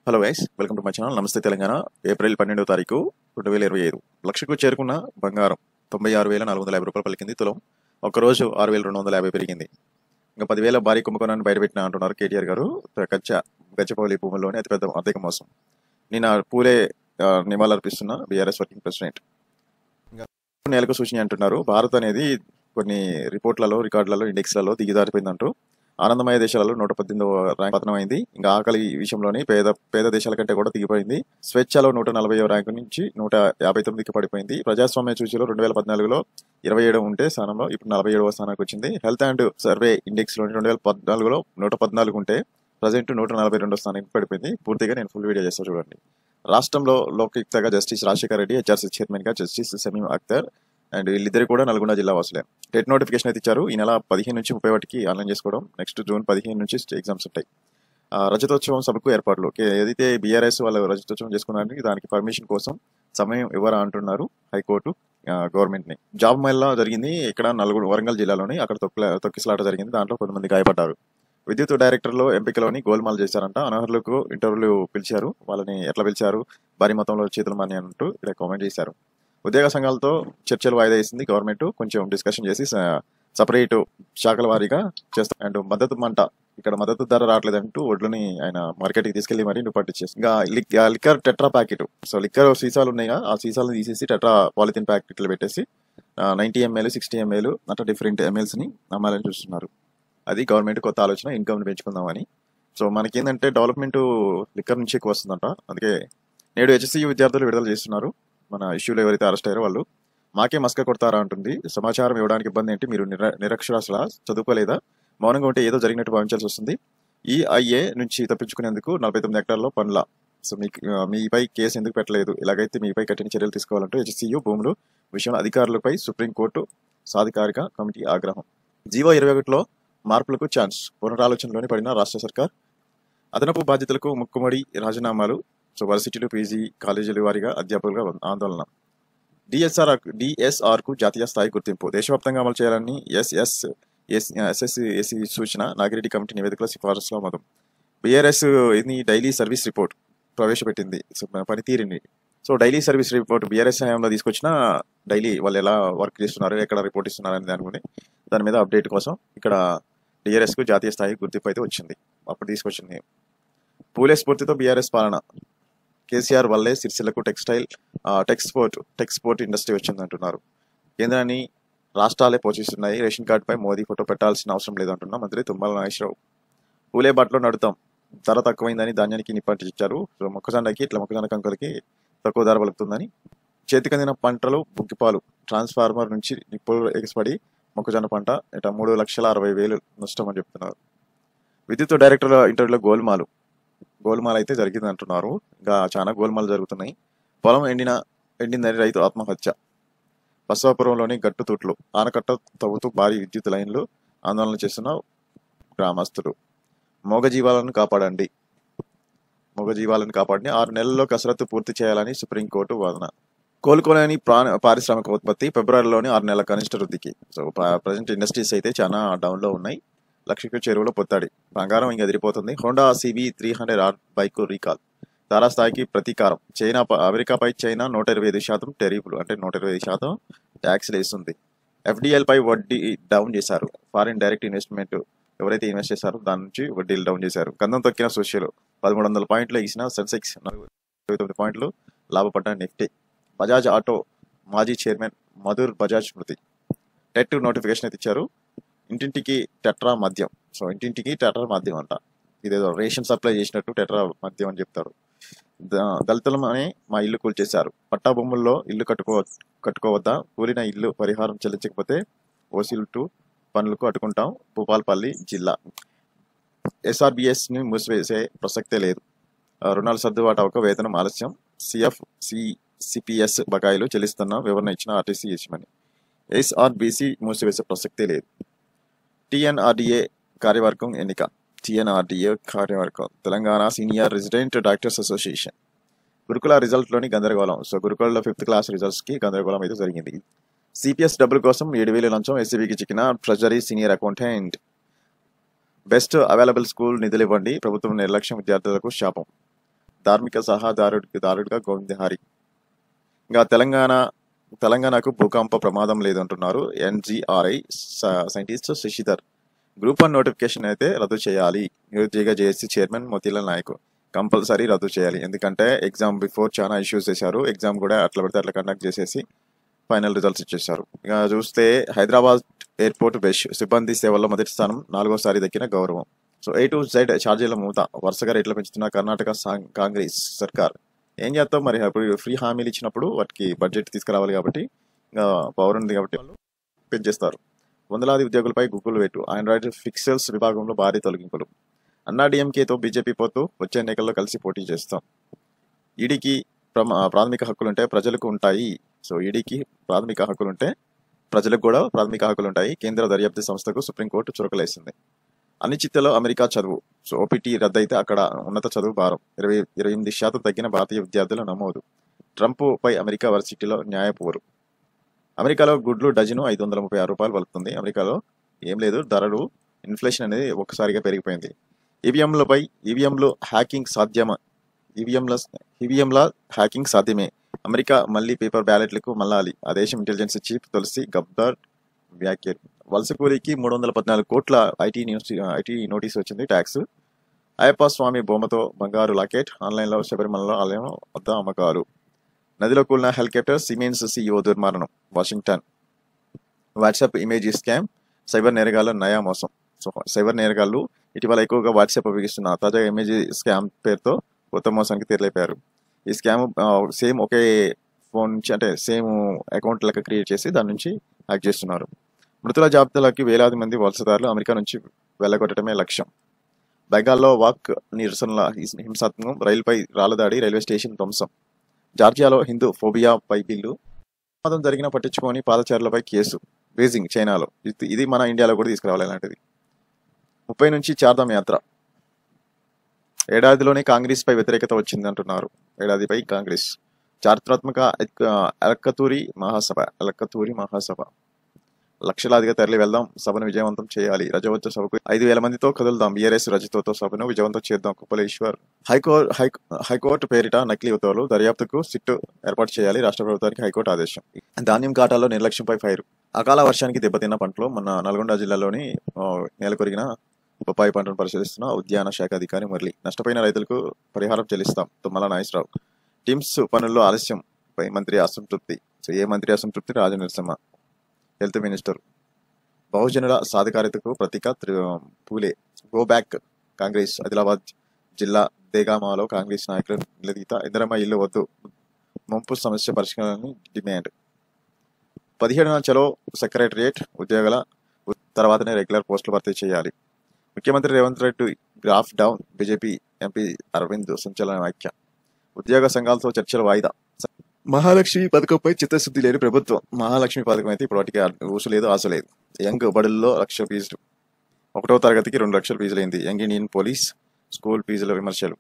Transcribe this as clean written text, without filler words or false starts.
Hello guys, welcome to my channel. నమస్తే Telangana. April 12వ తారీఖు 2025 లక్షకు చేరుకున్న బంగారం 96,450 రూపాయలు పలికింది తులం. ఒక్కరోజు 6,250 పెరిగింది. ఇంకా 10,000 భారీ కుంభకోణాన్ని బయటపెట్టిన అంటున్నారు కేటీఆర్ గారు. గచ్చపౌలి భూముల్లోనే అతిపెద్ద ఆర్థిక మోసం. నిన్న పూలే నివాళులర్పిస్తున్న బీఆర్ఎస్ వర్కింగ్ ప్రెసిడెంట్. ఇంకా నెలకు సూచన అంటున్నారు. భారత్ అనేది కొన్ని రిపోర్ట్లలో, రికార్డులలో, ఇండెక్స్లలో దిగిదారిపోయిందంటూ ఆనందమయ దేశాలలో 118వ ర్యాంక్ పతనమైంది. ఇంకా ఆకలి విషయంలోని పేద దేశాల కంటే కూడా దిగిపోయింది. స్వేచ్ఛలో 140వ ర్యాంకు నుంచి 159కి పడిపోయింది. ప్రజాస్వామ్య సూచీలో 2014లో 27 ఉంటే స్థానంలో ఇప్పుడు 47వ స్థానానికి వచ్చింది. హెల్త్ అండ్ సర్వే ఇండెక్స్ లోని 2014లో 114 ఉంటే ప్రజెంట్ 142వ స్థానానికి పడిపోయింది. పూర్తిగా నేను ఫుల్ వీడియో చేస్తాను చూడండి. రాష్ట్రంలో లోక్యుక్తగా justice Rajasekhara Reddy, HRC chairman గా జస్టిస్ సమీం అఖ్తర్ అండ్ వీళ్ళిద్దరు కూడా నల్గొండ జిల్లా వాసులే. టెట్ నోటిఫికేషన్ అయితే ఇచ్చారు. ఈ నెల 15 నుంచి 30 వాటికి ఆన్లైన్ చేసుకోవడం. నెక్స్ట్ జూన్ 15 నుంచి ఎగ్జామ్స్ ఉంటాయి. రజతోత్సవం సభకు ఏర్పాట్లు. ఏదైతే బీఆర్ఎస్ వాళ్ళు రజతోత్సవం చేసుకున్నారని దానికి పర్మిషన్ కోసం సమయం ఇవ్వరా అంటున్నారు హైకోర్టు గవర్నమెంట్ ని. జాబ్ మేళా జరిగింది ఇక్కడ వరంగల్ జిల్లాలోని. అక్కడ తొక్కిసలాట జరిగింది. దాంట్లో కొంతమంది గాయపడ్డారు. విద్యుత్ డైరెక్టర్లు ఎంపికలోని గోల్మాల్ చేశారంట. అనర్హులకు ఇంటర్వ్యూలు పిలిచారు. వాళ్ళని ఎట్లా పిలిచారు? భారీ మొత్తంలో చేతులు మాని అంటూ ఇక్కడ కామెంట్ చేశారు. ఉద్యోగ సంఘాలతో చర్చలు వాయిదా వేసింది గవర్నమెంట్. కొంచెం డిస్కషన్ చేసి సపరేట్ శాఖల వారీగా చేస్తారు. అండ్ మద్దతు మంట, ఇక్కడ మద్దతు ధర రావట్లేదంటూ వడ్లని ఆయన మార్కెట్కి తీసుకెళ్లి మరీ పట్టించేసి ఇంకా liquor tetra packet. So liquor సీసాలు ఉన్నాయిగా, ఆ సీసాలను తీసేసి టెట్రా పాలిథిన్ ప్యాకెట్లు పెట్టేసి 90 ml 60 ml అట్లా డిఫరెంట్ ఎంఎల్స్ ని అమ్మాలని చూస్తున్నారు. అది గవర్నమెంట్ కొత్త ఆలోచన, ఇన్కమ్ పెంచుకుందామని. సో మనకేంటంటే డెవలప్మెంట్ లిక్కర్ నుంచి ఎక్కువ వస్తుందంట. అందుకే నేడు హెచ్ఎస్సీ విద్యార్థులు విడుదల చేస్తున్నారు. మన ఇష్యూలో ఎవరైతే అరెస్ట్ అయ్యారో వాళ్ళు మాకే మస్క కొడతారా అంటుంది. సమాచారం ఇవ్వడానికి ఇబ్బంది ఏంటి? మీరు నిరక్షరాస్యులా? చదువుకోలేదా? మౌనంగా ఉంటే ఏదో జరిగినట్టు భావించాల్సి వస్తుంది. ఈ ఐఏ నుంచి తప్పించుకునేందుకు 49 హెక్టార్లో పనుల. సో మీపై కేసు ఎందుకు పెట్టలేదు? ఇలాగైతే మీపై కఠిన చర్యలు తీసుకోవాలంటూ హెచ్సియు భూములు విషయంలో అధికారులపై సుప్రీంకోర్టు సాధికారిక కమిటీ ఆగ్రహం. జీవో 21లో మార్పులకు ఛాన్స్. పునరాలోచనలోని పడిన రాష్ట్ర సర్కార్. అదనపు బాధ్యతలకు ముక్కుమడి రాజీనామాలు. సో వర్సిటీలు, పీజీ కాలేజీల వారీగా అధ్యాపకులుగా ఆందోళన. డిఎస్ఆర్ కు జాతీయ స్థాయి గుర్తింపు. దేశవ్యాప్తంగా అమలు చేయాలని ఎస్ఎస్సి సూచన. నాగిరెడ్డి కమిటీ నివేదికల సిఫారసుల మతం. బీఆర్ఎస్ డైలీ సర్వీస్ రిపోర్ట్ ప్రవేశపెట్టింది పనితీరుని. So daily service report BRS హయాంలో తీసుకొచ్చిన డైలీ వాళ్ళు ఎలా వర్క్ చేస్తున్నారు, ఎక్కడ రిపోర్ట్ ఇస్తున్నారు అని దాని మీద అప్డేట్ కోసం ఇక్కడ డిఆర్ఎస్ కు జాతీయ స్థాయి గుర్తింపు అయితే వచ్చింది. అప్పుడు తీసుకొచ్చింది. పూలే స్ఫూర్తితో బీఆర్ఎస్ పాలన. కేసీఆర్ వల్లే సిరిసిల్లకు టెక్స్పోర్ట్ ఇండస్ట్రీ వచ్చింది అంటున్నారు. కేంద్రాన్ని రాష్ట్రాలే పోషిస్తున్నాయి. రేషన్ కార్డుపై మోదీ ఫోటో పెట్టాల్సిన అవసరం లేదంటున్నా మంత్రి తుమ్మల నాగేశ్వరరావు. పూలే బాటలో నడుతాం. ధర తక్కువైందని ధాన్యానికి నిప్పంటించారు. మొక్కజొన్న కంకులకి తక్కువ ధర పలుకుతుందని. చేతికందిన పంటలు బుగ్గిపాలు. ట్రాన్స్ఫార్మర్ నుంచి నిప్పులు ఎగసిపడి మొక్కజొన్న పంట 3,60,000 నష్టం అని చెప్తున్నారు. విద్యుత్ డైరెక్టర్ల ఇంటర్వ్యూలో గోల్మాల్ అయితే జరిగింది అంటున్నారు. ఇంకా చాలా గోల్మాల్ జరుగుతున్నాయి. పొలం ఎండిందని రైతు ఆత్మహత్య. బసవాపురంలోని గట్టుతుట్లు. ఆనకట్ట తవ్వుతూ భారీ విద్యుత్ లైన్లు. ఆందోళన చేస్తున్న గ్రామస్తులు. మూగజీవాలను కాపాడండి. 6 నెలల్లో కసరత్తు పూర్తి చేయాలని సుప్రీంకోర్టు వాదన. కోలుకోలేని పారిశ్రామిక ఉత్పత్తి. ఫిబ్రవరిలోని 6 నెలల కనిష్ట వృద్ధికి. సో ప్రజెంట్ ఇండస్ట్రీస్ అయితే చాలా డౌన్ లో ఉన్నాయి. లక్షకు చెరువులో పొత్తాడి. బంగారం ఇంకా ఎదిరిపోతుంది. Honda CB 300R bike recall. తారాస్థాయికి ప్రతీకారం. అమెరికాపై చైనా 125% టెరిఫ్లు, అంటే 125% ట్యాక్స్లు వేస్తుంది. FDL పై వడ్డీ డౌన్ చేశారు. ఫారిన్ డైరెక్ట్ ఇన్వెస్ట్మెంట్ ఎవరైతే ఇన్వెస్ట్ చేశారో దాని నుంచి వడ్డీలు డౌన్ చేశారు. గంధం తొక్కిన సోషల్. 1300 పాయింట్లు ఎగిసిన సెన్సెక్స్. 29 పాయింట్లు లాభపడ్డ నిఫ్టీ. బజాజ్ ఆటో మాజీ చైర్మన్ మధుర్ బజాజ్ మృతి. టెట్ నోటిఫికేషన్ అయితే ఇచ్చారు. ఇంటింటికి టెట్రా మద్యం. సో ఇంటింటికి టెట్రా మద్యం అంట. ఇదేదో రేషన్ సప్లై చేసినట్టు టెట్రా మద్యం అని చెప్తారు. దళితులమని మా ఇల్లు కూల్చేశారు. పట్టా భూముల్లో ఇల్లు కట్టుకోవద్దా? కూలిన ఇల్లు పరిహారం చెల్లించకపోతే ఓసీలు పనులకు అడ్డుకుంటాం. భూపాలపల్లి జిల్లా. SRBS ని మూసివేసే ప్రసక్తే లేదు. రుణాలు సర్దుబాటు అవ్వక వేతనం ఆలస్యం. CPS బకాయిలు చెల్లిస్తున్న వివరణ ఇచ్చిన ఆర్టీసీ యజమాని. SRBC మూసివేసే ప్రసక్తే లేదు. TNRDA కార్యవర్గం ఎన్నిక. Telangana senior resident doctors association. గురుకుల రిజల్ట్లోని గందరగోళం. సో గురుకులలో 5th క్లాస్ రిజల్ట్స్ కి గందరగోళం అయితే జరిగింది. CPS డబ్బుల కోసం 7,000 లంచం. SCBకి చిక్కిన treasury senior accountant. Best available school నిధులు ఇవ్వండి. ప్రభుత్వం నిర్లక్ష్యం విద్యార్థులకు శాపం. ధార్మిక సహాదారుడిగా గోవిందహారి. ఇంకా తెలంగాణకు భూకంప ప్రమాదం లేదంటున్నారు NGRI scientist Shashidhar. Group 1 notification అయితే రద్దు చేయాలి. నిరుద్యోగ JAC chairman Motilal Nayak. Compulsory రద్దు చేయాలి. ఎందుకంటే ఎగ్జామ్ బిఫోర్ చాలా ఇష్యూస్ చేశారు. ఎగ్జామ్ కూడా అట్లా పడితే అట్లా కండక్ట్ చేసేసి ఫైనల్ రిజల్ట్స్ ఇచ్చేశారు. ఇక చూస్తే హైదరాబాద్ ఎయిర్పోర్ట్ బెష్ సిబ్బంది సేవల్లో మొదటి స్థానం, 4వసారి దక్కిన గౌరవం. సో A to Z ఛార్జీల మూత, వరుసగా రేట్లు పెంచుతున్న కర్ణాటక కాంగ్రెస్ సర్కార్. ఏం చేస్తాం మరి, అప్పుడు ఫ్రీ హామీలు ఇచ్చినప్పుడు వాటికి బడ్జెట్ తీసుకురావాలి కాబట్టి, పవర్ ఉంది కాబట్టి వాళ్ళు పెంచేస్తారు. వందలాది ఉద్యోగులపై గూగుల్ వేటు, ఆండ్రాయిడ్ పిక్సెల్స్ విభాగంలో భారీ తొలగింపులు. అన్నాడీఎంకేతో బీజేపీ పోతూ వచ్చే ఎన్నికల్లో కలిసి పోటీ చేస్తాం. ఈడీకి ప్రాథమిక హక్కులుంటే ప్రజలకు ఉంటాయి. సో ఈడీకి ప్రాథమిక హక్కులుంటే ప్రజలకు కూడా ప్రాథమిక హక్కులుంటాయి. కేంద్ర దర్యాప్తు సంస్థకు సుప్రీంకోర్టు చురకలేసింది. అనిశ్చితలో అమెరికా చదువు. సో ఓపీటీ రద్దయితే అక్కడ ఉన్నత చదువు భారం. 28% తగ్గిన భారతీయ విద్యార్థుల నమోదు. ట్రంప్ పై అమెరికా వర్సిటీలో న్యాయపోరు. అమెరికాలో గుడ్లు డజను $536 పలుకుతుంది. అమెరికాలో ఏం లేదు, ధరలు, ఇన్ఫ్లేషన్ అనేది ఒక్కసారిగా పెరిగిపోయింది. ఈవీఎంలో హ్యాకింగ్ సాధ్యమా? ఈవీఎంల హ్యాకింగ్ సాధ్యమే. అమెరికా మళ్లీ పేపర్ బ్యాలెట్లకు మళ్ళాలి. ఆ దేశం ఇంటెలిజెన్స్ చీఫ్ తులసి గబ్బార్ వ్యాఖ్యలు. వలస కూలీకి 314 కోట్ల ఐటీ నోటీస్ వచ్చింది. ట్యాక్స్. అయ్యప్ప స్వామి బొమ్మతో బంగారు లాకెట్. ఆన్లైన్లో శబరిమలలో ఆలయం వద్ద అమ్మకాలు. నదిలో కూలిన హెలికాప్టర్, సిమెన్స్ సీఈఓ దుర్మరణం. Washington. WhatsApp image scam, cyber నేరగాళ్ల నయా మోసం. సో సైబర్ నేరగాళ్లు ఇటీవల ఎక్కువగా వాట్సాప్ ఉపయోగిస్తున్న తాజాగా ఇమేజ్ స్కామ్ పేరుతో కొత్త మోసానికి తెరలేపారు. ఈ స్కామ్ సేమ్ ఒకే ఫోన్ నుంచి, అంటే సేమ్ అకౌంట్ లెక్క క్రియేట్ చేసి దాని నుంచి హ్యాక్ చేస్తున్నారు. మృతుల జాబితాలోకి వేలాది మంది వలసదారులు అమెరికా నుంచి వెళ్ళగొట్టడమే లక్ష్యం. బెంగాల్లో వాక్ నిరసనల హింసాత్మకం, రైలుపై రాళ్లదాడి, రైల్వే స్టేషన్ ధ్వంసం. జార్జియాలో హిందూ ఫోబియాపై బిల్లు. ప్రమాదం జరిగినా పట్టించుకొని పాదచారులపై కేసు. బీజింగ్, చైనాలో. ఇది మన ఇండియాలో కూడా తీసుకురావాలి ఇలాంటిది. 30 నుంచి చార్ధామ్ యాత్ర. ఏడాదిలోనే కాంగ్రెస్ పై వ్యతిరేకత వచ్చింది అంటున్నారు. ఏడాదిపై కాంగ్రెస్. చారిత్రాత్మక ఎలక్కతూరి మహాసభ. లక్షలాదిగా తరలి వెళ్దాం, సభను విజయవంతం చేయాలి. రజవోత్సవ సభకు 5,000 మందితో కదులుదాం. బీఆర్ఎస్ రజతోత్సవ సభను విజయవంతం చేద్దాం. కుప్పలేశ్వర్. హైకోర్టు పేరిట నకిలీ ఉత్తర్వులు, దర్యాప్తుకు సిట్టు ఏర్పాటు చేయాలి. రాష్ట్ర ప్రభుత్వానికి హైకోర్టు ఆదేశం. ధాన్యం కాటాల్లో నిర్లక్ష్యంపై ఫైరు. అకాల వర్షానికి దెబ్బతిన్న పంటలు. మన నల్గొండ జిల్లాలోని నేలకొరిగిన బొప్పాయి పంటను పరిశీలిస్తున్న ఉద్యాన శాఖ అధికారి మురళి. నష్టపోయిన రైతులకు పరిహారం చెల్లిస్తాం. తుమ్మల నాగేశ్వరరావు. టీమ్స్ పనుల్లో ఆలస్యంపై మంత్రి అసంతృప్తి. సో ఏ మంత్రి అసంతృప్తి? రాజనరసింహ. Health minister. బహుజనుల సాధికారతకు ప్రతీక పూలే. Go back Congress. ఆదిలాబాద్ జిల్లా దేగామాలో కాంగ్రెస్ నాయకులు నిలదీత. ఇందిరమ్మ ఇల్లు వద్దు, ముంపు సమస్య పరిష్కారాన్ని డిమాండ్. 17న చలో సెక్రటరియేట్ ఉద్యోగుల తర్వాతనే రెగ్యులర్ పోస్టులు భర్తీ చేయాలి. ముఖ్యమంత్రి Revanth Reddy graph down. BJP MP Arvind సంచలన వ్యాఖ్య. ఉద్యోగ సంఘాలతో చర్చలు వాయిదా. మహాలక్ష్మి పథకంపై చిత్తశుద్ధి లేని ప్రభుత్వం. మహాలక్ష్మి పథకం అయితే ఇప్పటికీ ఊసు లేదు, ఆశ లేదు. యంగ్ బడుల్లో 1,00,000 ఫీజులు. 1వ తరగతికి 2 లక్షల ఫీజులైంది. యంగ్ ఇండియన్ పోలీస్ స్కూల్ ఫీజుల విమర్శలు.